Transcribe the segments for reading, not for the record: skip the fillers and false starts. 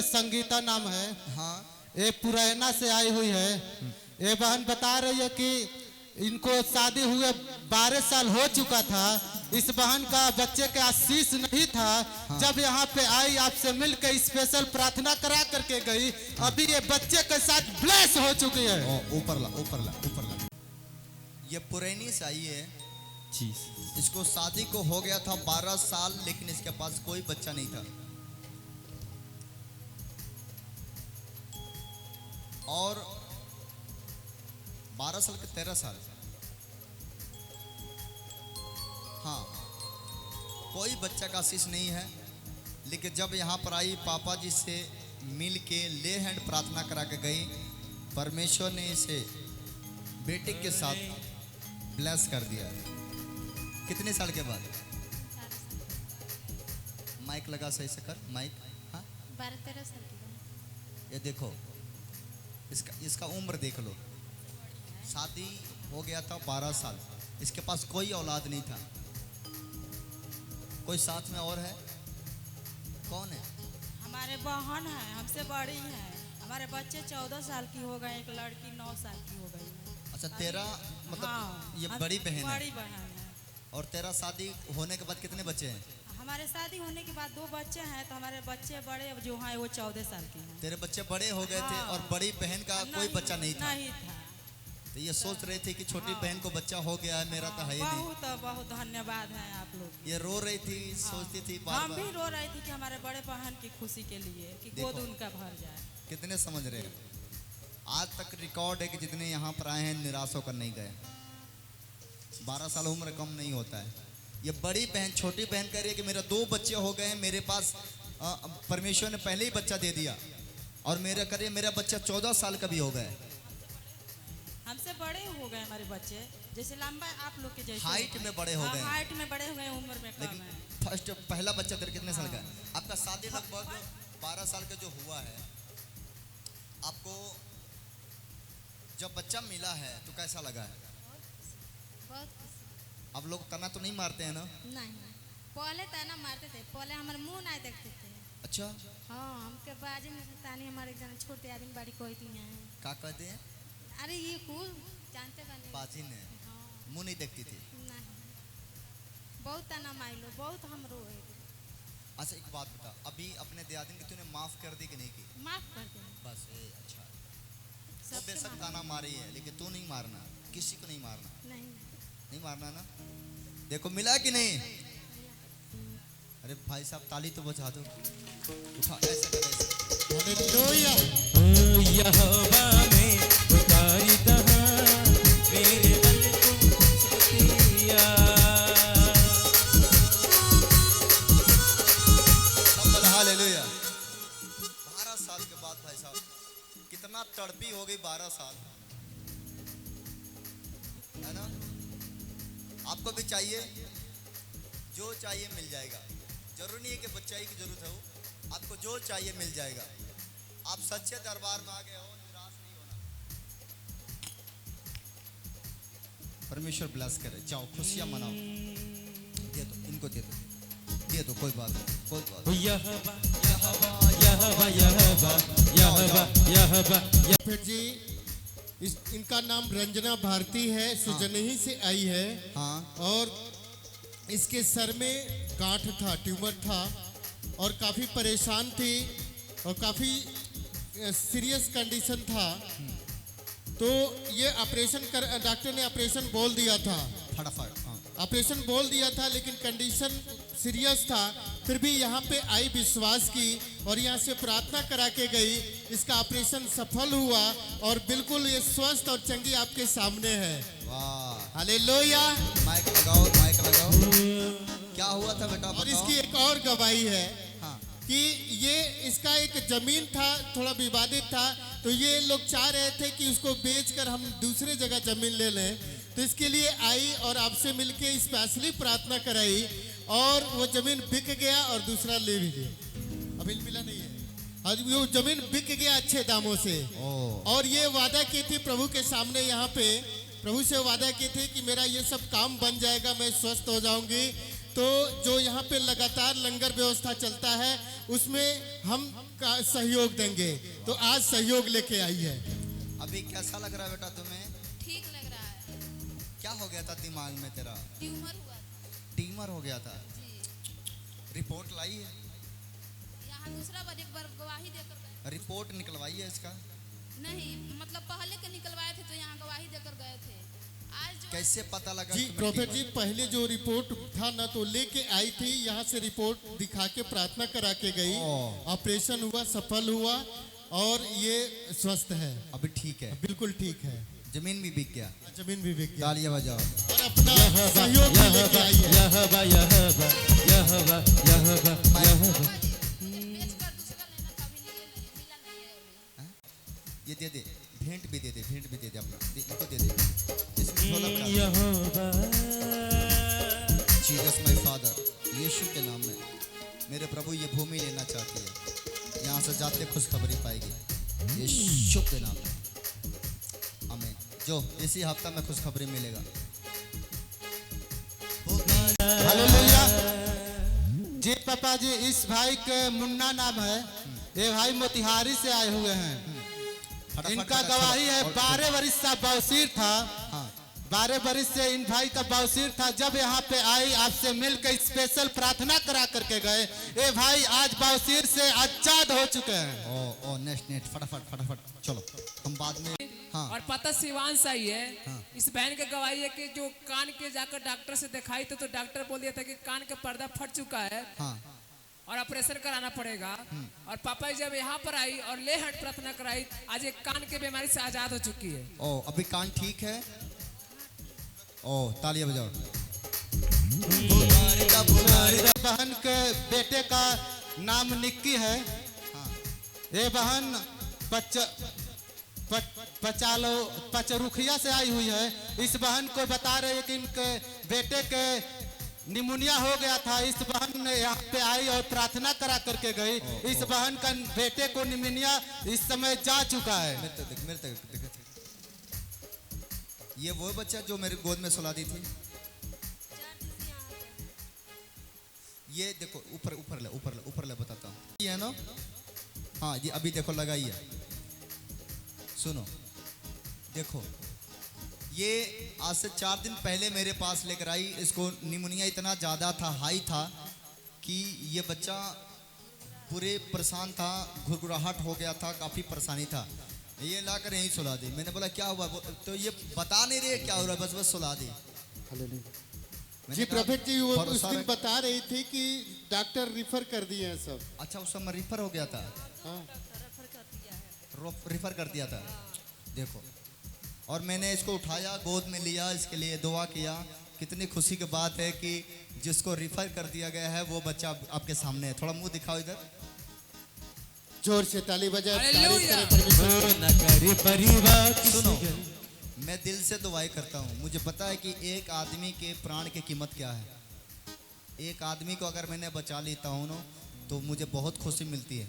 संगीता नाम है। हाँ। ये पुरैना से आई हुई है। ये बहन बता रही है कि इनको शादी हुए 12 साल हो चुका था। इस बहन का बच्चे के आशीष नहीं था। हाँ। जब यहाँ पे आई आपसे मिलकर स्पेशल प्रार्थना करा करके गई। अभी ये बच्चे के साथ ब्लेस हो चुकी है। ऊपर ला ऊपर ला ऊपर ला। ये पुरैनी से आई है। इसको शादी को हो गया था 12 साल, लेकिन इसके पास कोई बच्चा नहीं था। और 12 साल के 13 साल, हाँ, कोई बच्चा का आशीष नहीं है। लेकिन जब यहाँ पर आई, पापा जी से मिल के ले हैंड प्रार्थना करा के गई, परमेश्वर ने इसे बेटे के साथ ब्लेस कर दिया। कितने साल के बाद? माइक लगा सही से कर, माइक। हाँ, 12-13 साल के बाद। ये देखो, इसका उम्र देख लो। शादी हो गया था 12 साल, इसके पास कोई औलाद नहीं था। कोई साथ में और है? कौन है? हमारे बहन है, हमसे बड़ी है। हमारे बच्चे 14 साल की हो गए, एक लड़की 9 साल की हो गई। अच्छा, तेरा मतलब हाँ, ये बड़ी बहन है। बड़ी बहन है। और तेरा शादी होने के बाद कितने बच्चे हैं? हमारे शादी होने के बाद 2 बच्चे हैं, तो हमारे बच्चे बड़े जो हैं वो 14 साल के हैं। तेरे बच्चे बड़े हो गए थे और बड़ी बहन का कोई बच्चा नहीं था। नहीं था। तो ये सोच रहे थे कि छोटी बहन को बच्चा हो गया है, मेरा तो है ही नहीं। बहुत बहुत धन्यवाद है आप लोग। ये रो रही थी, सोचती थी बार हम बार। भी रो रही थी कि हमारे बड़े बहन की खुशी के लिए कि गोद उनका भर जाए। कितने समझ रहे हैं? आज तक रिकॉर्ड है कि जितने यहाँ पर आए हैं निराश होकर नहीं गए। 12 साल उम्र कम नहीं होता है। ये बड़ी बहन, छोटी बहन कह रही है कि मेरे 2 बच्चे हो गए हैं, मेरे पास परमेश्वर ने पहले ही बच्चा दे दिया। और मेरा करिए, मेरा बच्चा 14 साल का भी हो गया। हमसे बड़े हो गए हमारे बच्चे, जैसे लंबा आप लोग के जैसे हाइट में बड़े हो गए। हाइट में बड़े हो गए, उम्र में कम है। फर्स्ट पहला बच्चा तेरे कितने साल का है? आपका शादी लगभग 12 साल का जो हुआ है, आपको जब बच्चा मिला है तो कैसा लगा है? बहुत आप लोग तना तो नहीं मारते हैं ना? नहीं, पहले ताना मारते थे, पहले हमारे मुंह नहीं देखते थे। अच्छा, हाँ, हमके बाजी में तानी हमारे एक जन छोटे आदमी बाड़ी कहती हैं। क्या कहते हैं? अरे ये कुल जानते बने। बाजी ने हाँ, मुंह नहीं देखती थी। नहीं, बहुत ताना माइलो, बहुत हम रोए। अच्छा, एक बात बता, अभी अपने दियादिन की तूने माफ कर दी कि नहीं की? माफ कर दे। बस ये अच्छा है। वो सबके बेशक माफ। ताना मारी है, लेकिन तू नहीं मारना, किसी को नहीं मारना। नहीं, नहीं मारना ना? देखो मिला कि नहीं? अरे भाई साहब, ताली तो बजा दो। उठा, ऐसे कर, ऐसे। हालेलुया। यहोवा में उतारी दहा मेरे मन को स्तुतिया। हालेलुया। 12 साल के बाद भाई साहब कितना तड़पी हो गई। 12 साल है ना? आपको भी चाहिए, जो चाहिए मिल जाएगा। जरूरी नहीं है कि बच्चाई की जरूरत हो, आपको जो चाहिए मिल जाएगा। आप सच्चे दरबार में आ गए हो, निराश नहीं होना। परमेश्वर ब्लेस करे। जाओ, खुशियां मनाओ। दे दो इनको, दे दो, दे दो, कोई बात नहीं, कोई बात नहीं। यहोवा यहोवा यहोवा यहोवा यहोवा यहोवा। फिर जी, इनका नाम रंजना भारती है, सुजनही से आई है। हाँ। और इसके सर में गांठ था, ट्यूमर था और काफ़ी परेशान थी और काफ़ी सीरियस कंडीशन था। तो ये ऑपरेशन कर, डॉक्टर ने ऑपरेशन बोल दिया था, फटाफट। हाँ। ऑपरेशन बोल दिया था, लेकिन कंडीशन सीरियस था। फिर भी यहाँ पे आई, विश्वास की और यहाँ से प्रार्थना करा के गई। इसका ऑपरेशन सफल हुआ और बिल्कुल ये स्वस्थ और चंगी आपके सामने है। वाह, हालेलुया। माइक लगाओ, माइक लगाओ। क्या हुआ था बेटा? और इसकी एक और गवाही है। हाँ। कि ये इसका एक जमीन था, थोड़ा विवादित था, तो ये लोग चाह रहे थे कि उसको बेचकर हम दूसरे जगह जमीन ले लें। तो इसके लिए आई और आपसे मिलके स्पेशली प्रार्थना कराई और वो जमीन बिक गया और दूसरा ले भी गया। अभी मिला नहीं है, आज वो जमीन बिक गया अच्छे दामों से। और ये वादा की थी प्रभु के सामने, यहाँ पे प्रभु से वादा की थी कि मेरा ये सब काम बन जाएगा, मैं स्वस्थ हो जाऊंगी। तो जो यहाँ पे लगातार लंगर व्यवस्था चलता है, उसमें हम का सहयोग देंगे। तो आज सहयोग लेके आई है। अभी कैसा लग रहा है बेटा तुम्हें? ठीक लग रहा है। क्या हो गया था दिमाग में तेरा? ट्यूमर हुआ था ट्यूमर हो गया था। जी। रिपोर्ट लाई है? यहाँ दूसरा बार एक बार गवाही देकर गए। रिपोर्ट निकलवाई है इसका? नहीं, मतलब पहले के निकलवाए थे तो यहाँ गवाही देकर गए थे। आज जो कैसे पता लगा जी तुम्हें प्रोफेट ट्यूमर? जी, पहले जो रिपोर्ट था ना तो लेके आई थी, यहाँ से रिपोर्ट दिखा के प्रार्थना करा के गई। ओह। ऑपरेशन हुआ, सफल हुआ और ये स्वस्थ है, अभी ठीक है। बिल्कुल ठीक है। जमीन भी बिक गया। जमीन भी बिक गया तालियां बजाओ। और अपना सहयोग भी लेके आई है। यहवा यहवा यहवा यहवा यहवा। बेच कर दूसरा लेना था, अभी मिला नहीं है अभी। ये दे दे, भेंट भी दे दे, भेंट भी दे दे अपना, इसको दे दे। इसमें ढोलक डाल। यहोवा जीसस माय फादर, यीशु के नाम में मेरे प्रभु ये भूमि लेना चाहती है, यहाँ से जाते खुशखबरी पाएगी यीशु के नाम में। आमीन। जो इसी हफ्ता में खुशखबरी मिलेगा। हालेलुया। जी पापा जी, इस भाई के मुन्ना नाम है। ये भाई मोतिहारी से आए हुए हैं। फटाफट इनका फटाफट गवाही है, और- 12 वर्ष का बवासीर था। हाँ 12 वर्ष से इन भाई का बवासीर था। जब यहाँ पे आई, आपसे मिलकर स्पेशल प्रार्थना करा करके गए। ये भाई आज बवासीर से आजाद हो चुके हैं। ओ नेक्स्ट नेक्स्ट फटाफट फटाफट चलो, हम बाद में। हाँ और पता सिवान सा ही है। हाँ। इस बहन का गवाही है कि जो कान के जाकर डॉक्टर से दिखाई तो डॉक्टर बोल दिया था कि कान का पर्दा फट चुका है हाँ और ऑपरेशन कराना पड़ेगा। और पापा जी जब यहाँ पर आई और ले हट प्रार्थना कराई, आज एक कान की बीमारी से आजाद हो चुकी है। ओ अभी कान ठीक है? ओ तालियां बजाओ। बहन के बेटे का नाम निक्की है। ये बहन पचरुखिया से आई हुई है। इस बहन को बता रहे हैं कि इनके बेटे के निमोनिया हो गया था। इस बहन ने यहाँ पे आई और प्रार्थना करा करके गई। इस बहन का बेटे को निमोनिया इस समय जा चुका है। मेरे तक देख। ये वो बच्चा जो मेरे गोद में सुला दी थी। ये देखो, ऊपर ले बताता हूँ। ये है ना? हाँ ये अभी देखो लगाई है। सुनो देखो, ये आज से 4 दिन पहले मेरे पास लेकर आई। इसको निमोनिया इतना ज़्यादा था, हाई था कि ये बच्चा पूरे परेशान था, घुरघुराहट हो गया था, काफ़ी परेशानी था। ये लाकर यहीं सुला दी। मैंने बोला क्या हुआ? तो ये बता नहीं रहे क्या हो रहा है, बस सुला दी। मैंने जी कहा, प्रोफेट जी, वो उस भरोसा दिन रख- बता रही थी कि डॉक्टर रिफर कर दिए हैं सब। अच्छा उस समय रिफर हो गया था। हाँ। रिफर कर दिया था। देखो, और मैंने इसको उठाया, गोद में लिया, इसके लिए दुआ किया। कितनी खुशी की बात है कि जिसको रिफर कर दिया गया है वो बच्चा आपके सामने है। थोड़ा मुंह दिखाओ इधर। जोर से ताली बजाए, तारीफ हालेलुया। करें परमेश्वर की। न करे परिवार सुनो, किसी मैं दिल से दुआएं करता हूँ। मुझे पता है कि एक आदमी के प्राण की कीमत क्या है। एक आदमी को अगर मैंने बचा लेता हूँ ना, तो मुझे बहुत खुशी मिलती है।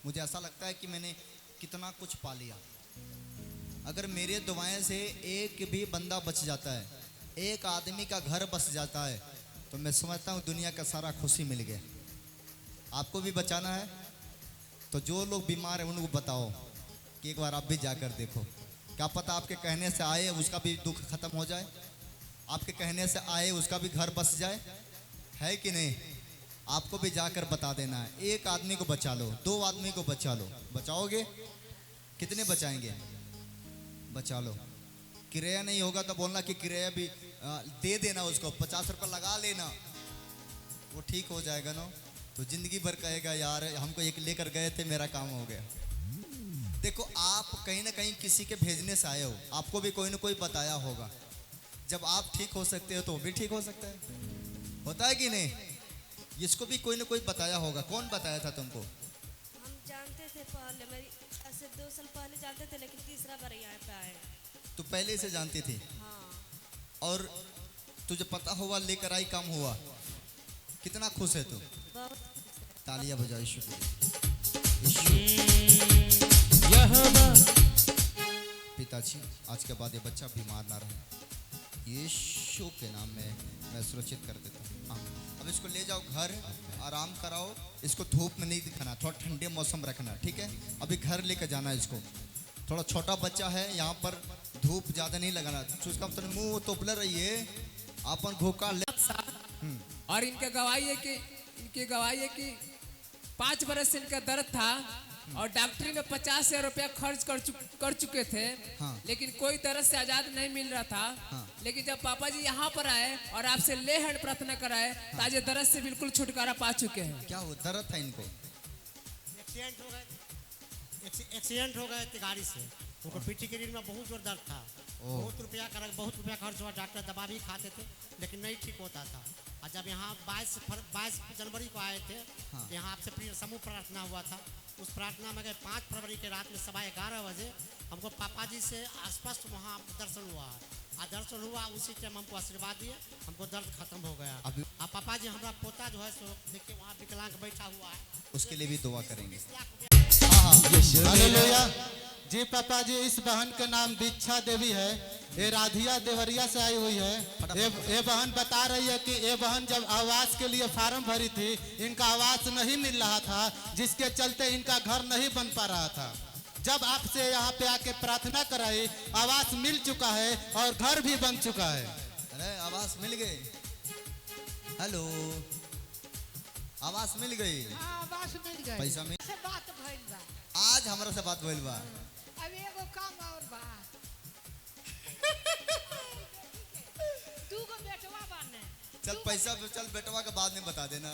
मुझे ऐसा लगता है कि मैंने कितना कुछ पा लिया। अगर मेरे दुआएं से एक भी बंदा बच जाता है, एक आदमी का घर बस जाता है, तो मैं समझता हूँ दुनिया का सारा खुशी मिल गया। आपको भी बचाना है तो जो लोग बीमार हैं उनको बताओ कि एक बार आप भी जाकर देखो। क्या पता आपके कहने से आए उसका भी दुख खत्म हो जाए, आपके कहने से आए उसका भी घर बस जाए, है कि नहीं? आपको भी जाकर बता देना है। एक आदमी को बचा लो, 2 आदमी को बचा लो। बचाओगे? कितने बचाएंगे? बचा लो। किराया नहीं होगा तो बोलना कि किराया भी दे देना, उसको 50 रुपये लगा लेना, वो ठीक हो जाएगा ना। तो जिंदगी भर कहेगा यार हमको एक लेकर गए थे, मेरा काम हो गया। देखो, आप कहीं ना कहीं किसी के भेजने से आए हो, आपको भी कोई ना कोई बताया होगा। जब आप ठीक हो सकते हो तो वो भी ठीक हो सकता है, होता है कि नहीं? इसको भी कोई ना कोई बताया होगा। कौन बताया था तुमको? हम जानते थे पहले, मेरी आज से 2 साल पहले जानते थे, लेकिन तीसरा बार यहाँ पे आए। तू पहले से जानती थी हाँ, और तुझे पता हुआ, लेकर आई, काम हुआ। कितना खुश है तू? बहुत तालियां बजाओ यीशु के लिए। यहोवा पिताजी, आज के बाद ये बच्चा बीमार ना रहे, यीशु के नाम में मैं सुरक्षित कर देता हूँ। आमीन। अब अब इसको ले जाओ घर, आराम कराओ, इसको धूप में नहीं दिखाना, थोड़ा ठंडे मौसम रखना, ठीक है। अभी घर लेकर जाना है इसको, थोड़ा छोटा बच्चा है, यहाँ पर धूप ज़्यादा नहीं लगाना, उसका मतलब मुंह तोपले रहिए, अपन घोका ले। और इनका गवाही है कि 5 बरस से इनका दर्द था और डॉक्टरी में 50,000 रुपया खर्च कर चुके थे। हाँ। लेकिन कोई दर्द से आजाद नहीं मिल रहा था। हाँ। लेकिन जब पापा जी यहाँ पर आए और आपसे ले हैंड प्रार्थना कराए तो आज ये दर्द से बिल्कुल छुटकारा पा चुके हैं। क्या हो दर्द था इनको? एक्सीडेंट हो गए थे गाड़ी से, उनको पीठी के रीढ़ में बहुत जोर दर्द था, बहुत रुपया खर्च हुआ, डॉक्टर दवा भी खाते थे लेकिन नहीं ठीक होता था। और जब यहाँ 22 जनवरी को आए थे, यहाँ आपसे प्रिय समूह प्रार्थना हुआ था, उस प्रार्थना में गए 5 फरवरी के रात में 11:15 बजे हमको पापा जी से स्पष्ट वहाँ दर्शन हुआ, दर्शन हुआ, उसी टाइम हमको आशीर्वाद दिए, हमको दर्द खत्म हो गया। अभी अब पापा जी हमारा पोता जो है सो देखिए वहाँ विकलांग बैठा हुआ है, उसके लिए भी दुआ करेंगे। हालेलुया। जी पापा जी, इस बहन का नाम दीक्षा देवी है, ये राधिया देवरिया से आई हुई है। ये बहन बता रही है कि ये बहन जब आवास के लिए फार्म भरी थी, इनका आवास नहीं मिल रहा था, जिसके चलते इनका घर नहीं बन पा रहा था। जब आपसे यहाँ पे आके प्रार्थना कराई, आवास मिल चुका है और घर भी बन चुका है। अरे आवास मिल गई, हेलो, आवास मिल गई, आवास मिल गई, पैसा मिल, से बात भइल बा, आज हमरा से बात भइल बा। अब एगो काम और बा, दूगो बेटवा बाने, चल पैसा, चल बेटवा के बाद में बता देना,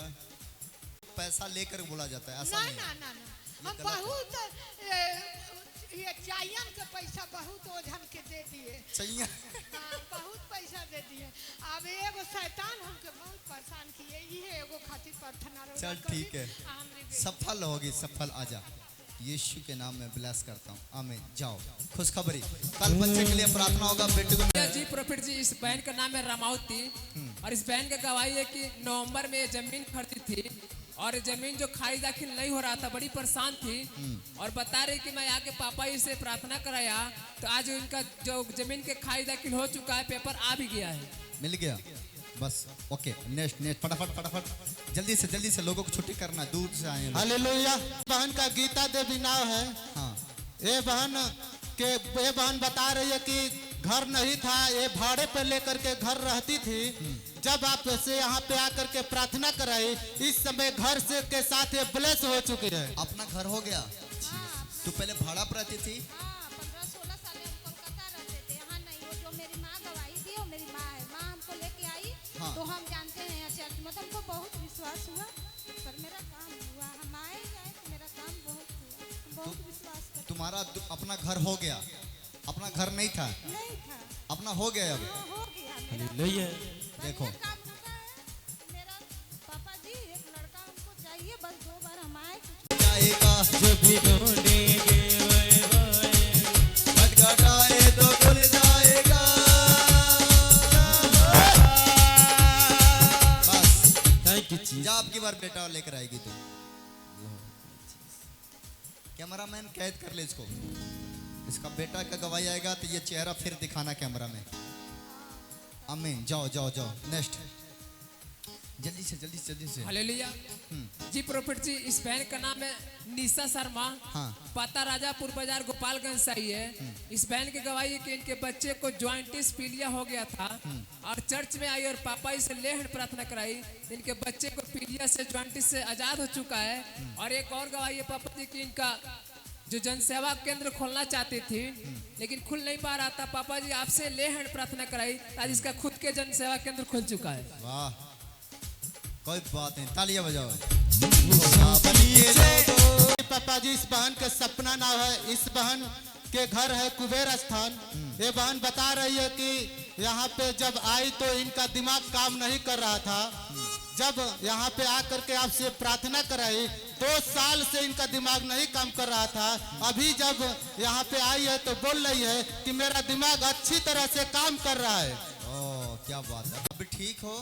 पैसा लेकर बोला जाता है, ऐसा ना नहीं। ना ना ना, ये हम गलत है। बहुत ये चायन के पैसा बहुत ओझन के दे दिए, चाहिए हाँ, बहुत पैसा दे दिए। अब एगो शैतान हमके बहुत परेशान किए, ये एगो खातिर प्रार्थना रहो। चल ठीक है, सफल होगी, सफल आजा, यीशु के नाम में ब्लेस करता हूँ, आमीन। जाओ, खुशखबरी, कल बच्चे के लिए प्रार्थना होगा, बेटे को। जी प्रॉफिट जी, इस बहन का नाम है रमावती और इस बहन का गवाही है कि नवंबर में जमीन खरीदी थी और जमीन जो खाई दाखिल नहीं हो रहा था, बड़ी परेशान थी और बता रही कि मैं आके पापा जी से प्रार्थना कराया तो आज इनका जो जमीन के खाई दाखिल हो चुका है, पेपर आ भी गया है, मिल गया। बस ओके, नेक्स्ट फटाफट जल्दी से लोगों को छुट्टी करना, दूर से आए हैं। हालेलुया। बहन का गीता देवी नाम है। हाँ। ये बहन बता रही है कि घर नहीं था, ये भाड़े पे लेकर के घर रहती थी। जब आप से यहाँ पे आकर के प्रार्थना कराई, इस समय घर से के साथ ये ब्लेस हो चुकी है। अपना घर हो गया। तू पहले भाड़ा पर रहती थी? 15-16 साल हम कोलकाता रहते थे, यहाँ नहीं। वो जो मेरी माँ गवाही थी, वो मेरी माँ है, माँ हमको लेके आई। हाँ। तो हम जानते हैं चर्च में, तो हमको बहुत विश्वास हुआ, पर मेरा काम हुआ, हम आए गए तो मेरा काम बहुत हुआ, बहुत विश्वास कर। तुम्हारा अपना घर हो गया, अपना घर नहीं था, नहीं था, अपना हो गया अब। हाँ, हो गया मेरा। हालेलुया। देखो काम रुका है मेरा। पापा जी एक लड़का हमको चाहिए, बस 2 बार हम आए, कुछ जाएगा जब भी ढूंढेंगे खटखटाए तो खुल जाएगा। बस थैंक यू जी। जा, अब की बार बेटा लेकर आएगी तू। कैमरामैन कैद कर ले इसको, इसका बेटा का गवाही आएगा तो ये चेहरा फिर दिखाना कैमरा में। आमीन। जाओ नेक्स्ट, जल्दी से। हालेलुया। जी प्रॉफिट जी, इस बहन का नाम है निशा शर्मा। हाँ। पता राजापुर बाजार गोपालगंज से आई है। इस बहन की गवाही है कि इनके बच्चे को जॉइंटिस पीलिया हो गया था और चर्च में आई और पापा जी से लेहन प्रार्थना कराई, इनके बच्चे को पीलिया से जॉइंटिस से आजाद हो चुका है। और एक और गवाही है पापा जी की इनका जो जनसेवा केंद्र खोलना चाहती थी लेकिन खुल नहीं पा रहा था, पापा जी आपसे लेहन प्रार्थना कराई, आज इसका खुद के जनसेवा केंद्र खुल चुका है। वाह, कोई बात नहीं, तालियां बजाओ। पापा जी, इस बहन का सपना नाम है, इस बहन के घर है कुबेर स्थान। ये बहन बता रही है कि यहाँ पे जब आई तो इनका दिमाग काम नहीं कर रहा था। जब यहाँ पे आकर के आपसे प्रार्थना कराई, 2 साल से इनका दिमाग नहीं काम कर रहा था। अभी जब यहाँ पे आई है तो बोल रही है कि मेरा दिमाग अच्छी तरह से काम कर रहा है। ओह, क्या बात है, अभी ठीक हो?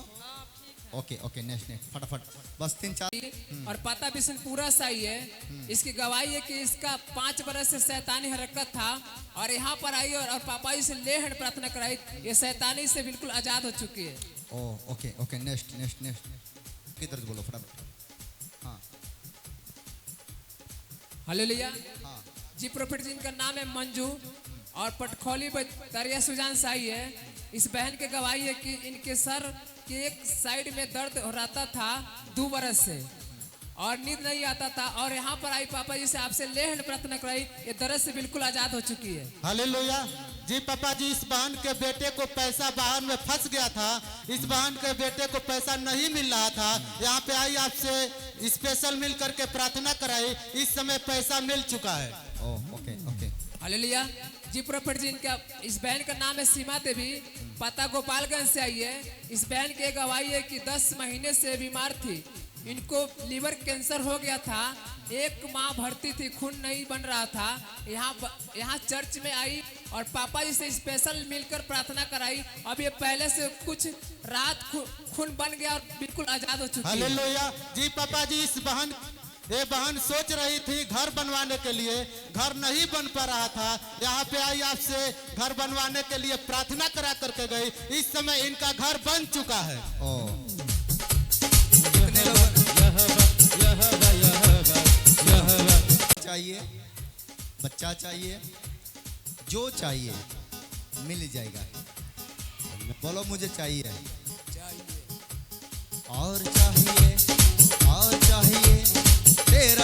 ओके, नेक्स्ट फटाफट, बस 3-4। और पता बिशनपुरा से आई है। इसकी गवाही है कि इसका 5 बरस से शैतानी हरकत था और यहाँ पर आई और पापा जी से लेहन प्रार्थना कराई, ये शैतानी से बिल्कुल आजाद हो चुकी है। ओह, ओके, नेक्स्ट। की तरफ बोलो फटाफट। हाँ हालेलुया। हाँ जी प्रॉफिट जिनका नाम है मंजू और पटखोली तरिया सुजान साई है। इस बहन के गवाही है कि इनके सर के एक साइड में दर्द हो रहा था 2 बरस से और नींद नहीं आता था, और यहाँ पर आई पापा जी से आपसे लेहन प्रार्थना कराई, ये दर्द से बिल्कुल आजाद हो चुकी है। हालेलुया। जी पापा जी, इस बहन के बेटे को पैसा बाहर में फंस गया था, इस बहन के बेटे को पैसा नहीं मिल रहा था, यहाँ पे आई आपसे स्पेशल मिल करके प्रार्थना कराई, इस समय पैसा मिल चुका है। Oh okay okay. हालेलुया। जी प्रॉफिट जी इनका इस बहन का नाम है सीमा देवी, पता गोपालगंज से आई है। इस बहन की गवाही है कि 10 महीने से बीमार थी, इनको लीवर कैंसर हो गया था, 1 माह भर्ती थी, खून नहीं बन रहा था। यहाँ चर्च में आई और पापा जी से स्पेशल मिलकर प्रार्थना कराई। अब ये पहले से कुछ रात खून बन गया और बिल्कुल आजाद हो चुकी है। हालेलुया। जी पापा जी, ये बहन सोच रही थी घर बनवाने के लिए, घर नहीं बन पा रहा था, यहाँ पे आई आपसे घर बनवाने के लिए प्रार्थना करा करके गई, इस समय इनका घर बन चुका है। ओह चाहिए, बच्चा चाहिए, जो चाहिए मिल जाएगा। बोलो मुझे चाहिए और चाहिए और चाहिए तेरा